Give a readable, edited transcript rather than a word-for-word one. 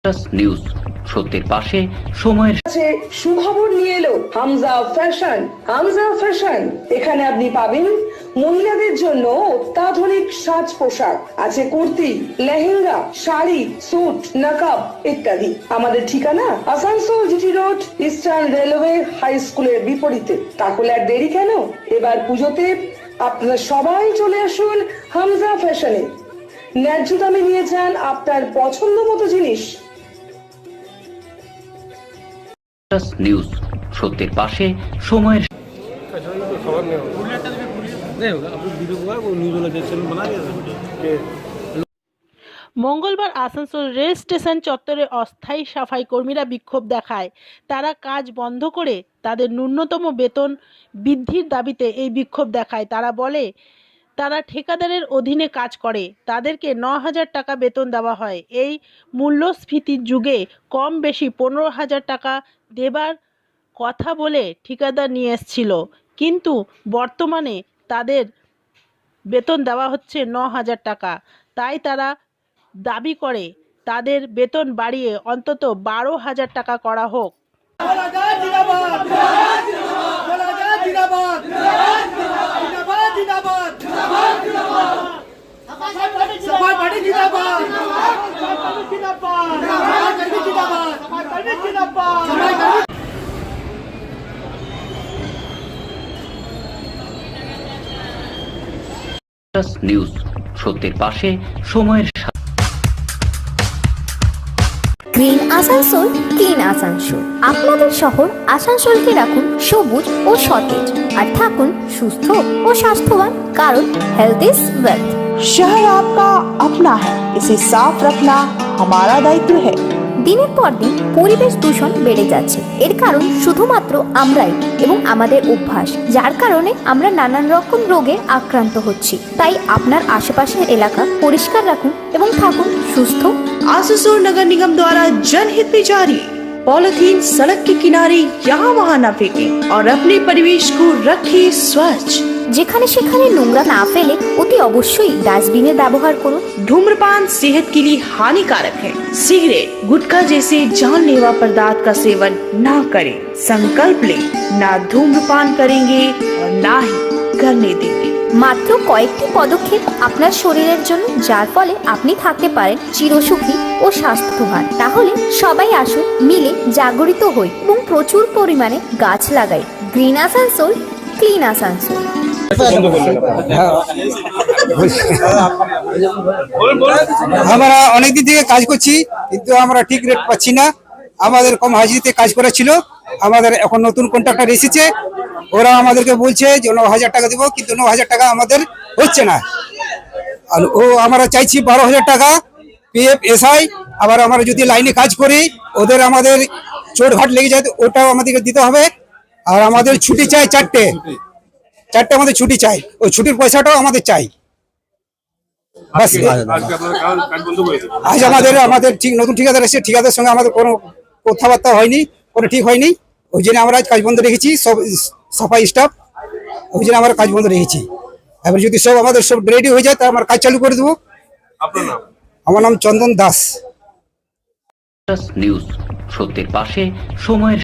News সত্যের পাশে সময়ের সুখবর নিয়ে এলো হামজা ফ্যাশন। হামজা ফ্যাশন, এখানে আপনি পাবেন মহিলাদের জন্য অত্যাধুনিক সাজ পোশাক, আছে কুর্তি, লেহেঙ্গা, শাড়ি, স্যুট, নকাব ইত্যাদি। আমাদের ঠিকানা Asansol GT road, eastern railway high স্কুলের বিপরীতে। তাহলে আর দেরি কেন, এবার পুজোতে আপনারা সবাই চলে আসুন হামজা ফ্যাশনে। ন্যায্য দামে নিয়ে যান আপনার পছন্দ মতো জিনিস। নিউজ সত্যের পাশে সময়ের মঙ্গলবার আসানসোল রেল স্টেশন চত্বরে অস্থায়ী সাফাই কর্মীরা বিক্ষোভ দেখায়। তারা কাজ বন্ধ করে তাদের ন্যূনতম বেতন বৃদ্ধির দাবিতে এই বিক্ষোভ দেখায়। তারা বলে তারা ঠিকাদারের অধীনে কাজ করে, তাদেরকে 9,000 টাকা বেতন দেওয়া হয়। এই মূল্যস্ফীতির যুগে কম বেশি 15,000 টাকা দেবার কথা বলে ঠিকাদার নিয়ে এসেছিল, কিন্তু বর্তমানে তাদের বেতন দেওয়া হচ্ছে 9,000 টাকা। তাই তারা দাবি করে তাদের বেতন বাড়িয়ে অন্তত 12,000 টাকা করা হোক। নিউজ সত্যের পাশে সময়ের গ্রিন আসানসোল, ক্লিন আসানসোল। আপনাদের শহর আসানসোলকে রাখুন সবুজ ও সতেজ, আর থাকুন সুস্থ ও স্বাস্থ্যবান, কারণ হেলথ ইজ ওয়েলথ। शहर आपका अपना है, इसे साफ रखना हमारा दायित्व है। দিনের পর দিন পরিবেশ দূষণ বেড়ে যাচ্ছে। এর কারণ শুধুমাত্র আমরাই এবং আমাদের অভ্যাস, যার কারণে আমরা নানান রকম রোগে আক্রান্ত হচ্ছি। তাই আপনার আশেপাশের এলাকা পরিষ্কার রাখুন এবং থাকুন সুস্থ। आसुसोल नगर निगम द्वारा जनहित में जारी। पॉलिथीन सड़क के किनारे यहाँ वहाँ न फेंकें और अपने परिवेश को रखें स्वच्छ। যেখানে সেখানে নোংরা না ফেলে অতি অবশ্যই ডাস্টবিনের ব্যবহার করুন। धूम्रपान सेहत के लिए हानिकारक है। सिगरेट, गुटखा जैसे जानलेवा पदार्थ का सेवन न करें। संकल्प लें, ना धूम्रपान करेंगे और ना ही करने देंगे। মাত্র কয়েকটি পদক্ষেপ আপনার শরীরের জন্য, যার ফলে আপনি থাকতে পারেন চিরসুখী ও স্বাস্থ্যবান। তাহলে সবাই আসুন, মিলে জাগরিত হই এবং প্রচুর পরিমাণে গাছ লাগাই। Green Asansol, clean Asansol. আমরা অনেকদিন থেকে কাজ করছি, কিন্তু আমরা ঠিক রেট পাচ্ছি না। আমাদের কম হাজিরিতে কাজ করা ছিল, আমাদের এখন নতুন কন্ট্রাক্টর এসেছে, ওরা আমাদেরকে বলছে যে 9,000 টাকা দিব, কিন্তু 9,000 টাকা আমাদের হচ্ছে না। আর আমরা চাইছি 12,000 টাকা পিএফ এসআই। আবার আমরা যদি লাইনে কাজ করি, ওদের আমাদের চোটঘাট লেগে যায়, ওটাও আমাদেরকে দিতে হবে। আর আমাদের ছুটি চাই, চারটে আমাদের ছুটি চাই, ওই ছুটির পয়সাটাও আমাদের চাই। আজ আমাদের ঠিক নতুন ঠিকাদার এসে, ঠিকাদারের সঙ্গে আমাদের কোনো কথাবার্তা হয়নি, কোনো ঠিক হয়নি। ওই জন্য আমরা আজ কাজ বন্ধ রেখেছি, সব সাফাই স্টাফ, ওই জন্য আমরা কাজ বন্ধ রেখেছি। এবার যদি আমাদের সব রেডি হয়ে যায়, তা আমরা কাজ চালু করে দেবো। আমার নাম চন্দন দাস। নিউজ সত্যের পাশে সময়ের